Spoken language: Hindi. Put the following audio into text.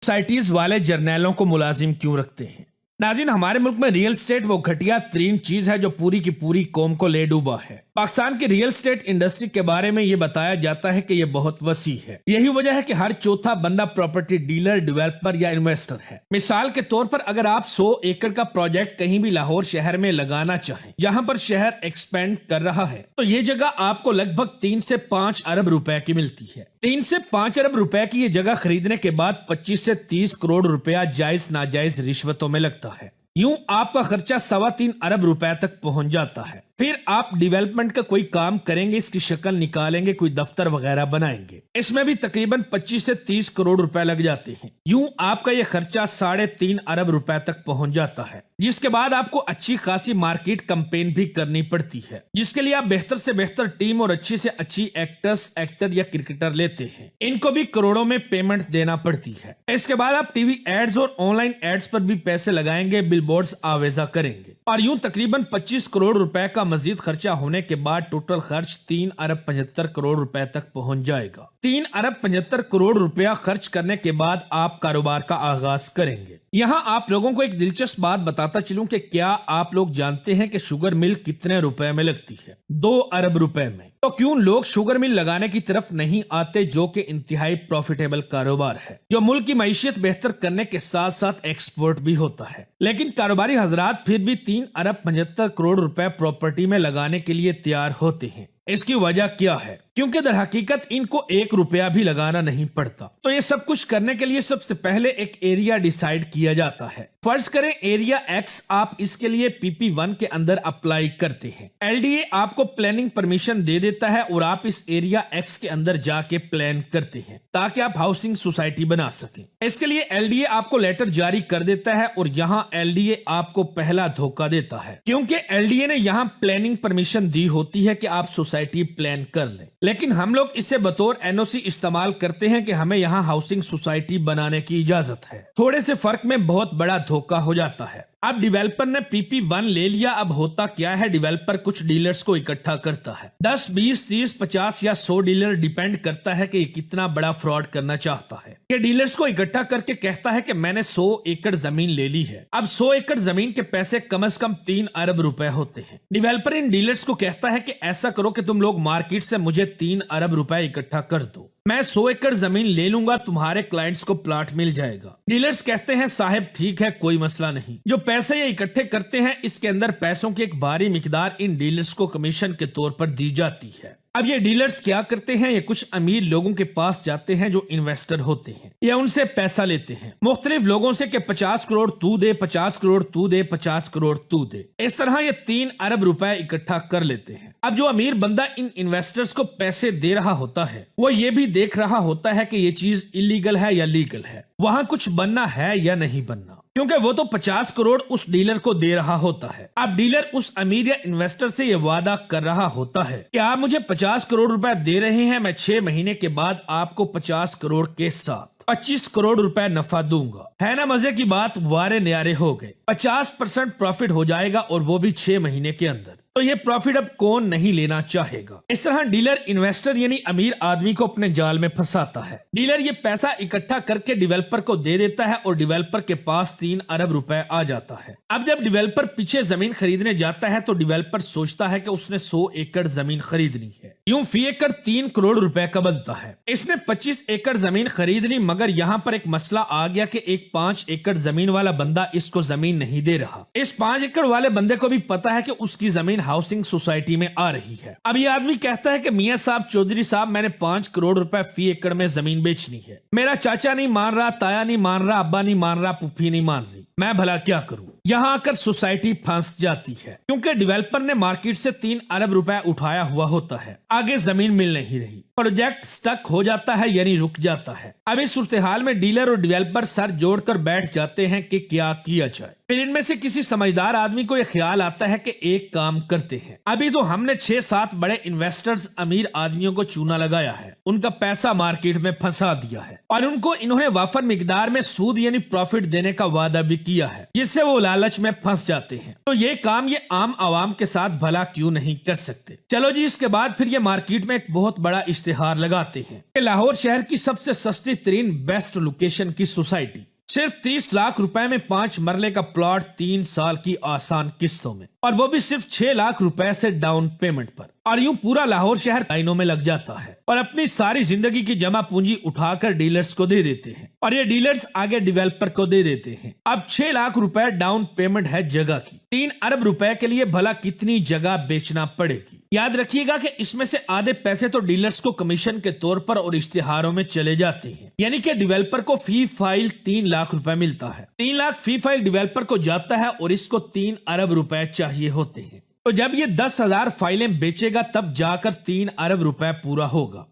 सोसाइटीज वाले जर्नैलों को मुलाजिम क्यों रखते हैं? नाज़रीन, हमारे मुल्क में रियल स्टेट वो घटिया तरीन चीज है जो पूरी की पूरी कौम को ले डूबा है। पाकिस्तान की रियल स्टेट इंडस्ट्री के बारे में ये बताया जाता है कि ये बहुत वसी है। यही वजह है कि हर चौथा बंदा प्रॉपर्टी डीलर, डेवलपर या इन्वेस्टर है। मिसाल के तौर पर अगर आप 100 एकड़ का प्रोजेक्ट कहीं भी लाहौर शहर में लगाना चाहें, जहां पर शहर एक्सपेंड कर रहा है, तो ये जगह आपको लगभग 3 से 5 अरब रुपए की मिलती है। 3 से 5 अरब रुपए की ये जगह खरीदने के बाद 25 से 30 करोड़ रुपया जायज नाजायज रिश्वतों में लगता है। यूं आपका खर्चा 3.25 अरब रुपए तक पहुंच जाता है। फिर आप डेवलपमेंट का कोई काम करेंगे, इसकी शक्ल निकालेंगे, कोई दफ्तर वगैरह बनाएंगे, इसमें भी तकरीबन 25 से 30 करोड़ रुपए लग जाते हैं। यूं आपका यह खर्चा 3.5 अरब रुपए तक पहुंच जाता है, जिसके बाद आपको अच्छी खासी मार्केट कैंपेन भी करनी पड़ती है, जिसके लिए आप बेहतर से बेहतर टीम और अच्छी से अच्छी एक्टर या क्रिकेटर लेते हैं। इनको भी करोड़ों में पेमेंट देना पड़ती है। इसके बाद आप टीवी एड्स और ऑनलाइन एड्स पर भी पैसे लगाएंगे, बिलबोर्ड्स आवेजा करेंगे, और यूं तकरीबन 25 करोड़ रुपए का मजीद खर्चा होने के बाद टोटल खर्च 3 अरब 75 करोड़ रुपए तक पहुंच जाएगा। 3 अरब 75 करोड़ रुपया खर्च करने के बाद आप कारोबार का आगाज करेंगे। यहाँ आप लोगों को एक दिलचस्प बात बताता चलूं कि क्या आप लोग जानते हैं कि शुगर मिल कितने रुपए में लगती है? 2 अरब रुपए में। तो क्यों लोग शुगर मिल लगाने की तरफ नहीं आते, जो कि इंतहाई प्रॉफिटेबल कारोबार है, जो मुल्क की मईशत बेहतर करने के साथ साथ एक्सपोर्ट भी होता है। लेकिन कारोबारी हजरात फिर भी 3 अरब 75 करोड़ रुपए प्रॉपर्टी में लगाने के लिए तैयार होते हैं। इसकी वजह क्या है? क्योंकि दर हकीकत इनको 1 रुपया भी लगाना नहीं पड़ता। तो ये सब कुछ करने के लिए सबसे पहले एक एरिया डिसाइड किया जाता है। फर्ज करें एरिया एक्स, आप इसके लिए PP1 के अंदर अप्लाई करते हैं। LDA आपको प्लानिंग परमिशन दे देता है और आप इस एरिया एक्स के अंदर जाके प्लान करते हैं ताकि आप हाउसिंग सोसाइटी बना सकें। इसके लिए LDA आपको लेटर जारी कर देता है और यहाँ LDA आपको पहला धोखा देता है, क्योंकि LDA ने यहाँ प्लानिंग परमिशन दी होती है कि आप सोसाइटी प्लान कर लें, लेकिन हम लोग इसे बतौर NOC इस्तेमाल करते हैं कि हमें यहाँ हाउसिंग सोसाइटी बनाने की इजाजत है। थोड़े से फर्क में बहुत बड़ा धोखा हो जाता है। अब डेवलपर ने PP1 ले लिया। अब होता क्या है, डेवलपर कुछ डीलर्स को इकट्ठा करता है, 10, 20, 30, 50 या 100 डीलर, डिपेंड करता है कि ये कितना बड़ा फ्रॉड करना चाहता है। कि डीलर्स को इकट्ठा करके कहता है कि मैंने 100 एकड़ जमीन ले ली है। अब 100 एकड़ जमीन के पैसे कम से कम 3 अरब रुपए होते हैं। डेवलपर इन डीलर्स को कहता है कि ऐसा करो कि तुम लोग मार्केट से मुझे 3 अरब रुपए इकट्ठा कर दो, मैं 100 एकड़ जमीन ले लूंगा, तुम्हारे क्लाइंट्स को प्लॉट मिल जाएगा। डीलर्स कहते हैं साहब ठीक है, कोई मसला नहीं। जो पैसे ये इकट्ठे करते हैं, इसके अंदर पैसों की एक भारी मिकदार इन डीलर्स को कमीशन के तौर पर दी जाती है। अब ये डीलर्स क्या करते हैं, ये कुछ अमीर लोगों के पास जाते हैं जो इन्वेस्टर होते हैं, या उनसे पैसा लेते हैं मुख्तलिफ लोगों से कि 50 करोड़ तू दे, 50 करोड़ तू दे, 50 करोड़ तू दे। इस तरह ये 3 अरब रुपए इकट्ठा कर लेते हैं। अब जो अमीर बंदा इन इन्वेस्टर्स को पैसे दे रहा होता है, वो ये भी देख रहा होता है कि ये चीज इलीगल है या लीगल है, वहाँ कुछ बनना है या नहीं बनना, क्योंकि वो तो 50 करोड़ उस डीलर को दे रहा होता है। अब डीलर उस अमीर या इन्वेस्टर से ये वादा कर रहा होता है कि आप मुझे 50 करोड़ रुपए दे रहे हैं, मैं 6 महीने के बाद आपको 50 करोड़ के साथ 25 करोड़ रुपए नफा दूंगा। है ना मजे की बात? वारे न्यारे हो गए। 50% प्रॉफिट हो जाएगा और वो भी 6 महीने के अंदर। तो ये प्रॉफिट अब कौन नहीं लेना चाहेगा? इस तरह डीलर इन्वेस्टर यानी अमीर आदमी को अपने जाल में फंसाता है। डीलर ये पैसा इकट्ठा करके डेवलपर को दे देता है और डेवलपर के पास 3 अरब रुपए आ जाता है। अब जब डेवलपर पीछे जमीन खरीदने जाता है तो डेवलपर सोचता है कि उसने 100 एकड़ जमीन खरीदनी है। यूं फी एकड़ 3 करोड़ रुपए का बनता है। इसने 25 एकड़ जमीन खरीद ली, मगर यहाँ पर एक मसला आ गया कि एक 5 एकड़ जमीन वाला बंदा इसको जमीन नहीं दे रहा। इस 5 एकड़ वाले बंदे को भी पता है कि उसकी जमीन हाउसिंग सोसाइटी में आ रही है। अब ये आदमी कहता है कि मियां साहब, चौधरी साहब, मैंने 5 करोड़ रुपए फी एकड़ में जमीन बेचनी है। मेरा चाचा नहीं मान रहा, ताया नहीं मान रहा, अब्बा नहीं मान रहा, पुप्पी नहीं मान रही, मैं भला क्या करूं? यहाँ आकर सोसाइटी फंस जाती है, क्योंकि डेवलपर ने मार्केट से 3 अरब रुपए उठाया हुआ होता है। आगे जमीन मिल नहीं रही, प्रोजेक्ट स्टक हो जाता है यानी रुक जाता है। अब इस सूरत हाल में डीलर और डेवलपर सर जोड़कर बैठ जाते हैं कि क्या किया जाए। फिर इनमें से किसी समझदार आदमी को यह ख्याल आता है कि एक काम करते हैं, अभी तो हमने 6-7 बड़े इन्वेस्टर्स अमीर आदमियों को चूना लगाया है, उनका पैसा मार्केट में फंसा दिया है और उनको इन्होंने वाफर मिकदार में सूद यानी प्रॉफिट देने का वादा भी किया है, जिससे वो लालच में फंस जाते हैं। तो ये काम आम आवाम के साथ भला क्यों नहीं कर सकते? चलो जी, इसके बाद फिर ये मार्केट में एक बहुत बड़ा इश्तिहार लगाते हैं कि लाहौर शहर की सबसे सस्ती तरीन बेस्ट लोकेशन की सोसाइटी, सिर्फ 30 लाख रुपए में 5 मरले का प्लॉट 3 साल की आसान किस्तों में, और वो भी सिर्फ 6 लाख रुपए से डाउन पेमेंट पर। और यूं पूरा लाहौर शहर लाइनों में लग जाता है और अपनी सारी जिंदगी की जमा पूंजी उठाकर डीलर्स को दे देते हैं और ये डीलर्स आगे डेवलपर को दे देते हैं। अब 6 लाख रुपए डाउन पेमेंट है जगह की, 3 अरब रुपए के लिए भला कितनी जगह बेचना पड़ेगी। याद रखिएगा कि इसमें से आधे पैसे तो डीलर्स को कमीशन के तौर पर और इश्तिहारों में चले जाते हैं, यानी कि डेवलपर को फी फाइल 3 लाख रुपए मिलता है। 3 लाख फी फाइल डेवलपर को जाता है और इसको 3 अरब रुपए चाहिए होते हैं। तो जब ये 10,000 फाइलें बेचेगा तब जाकर 3 अरब रुपए पूरा होगा।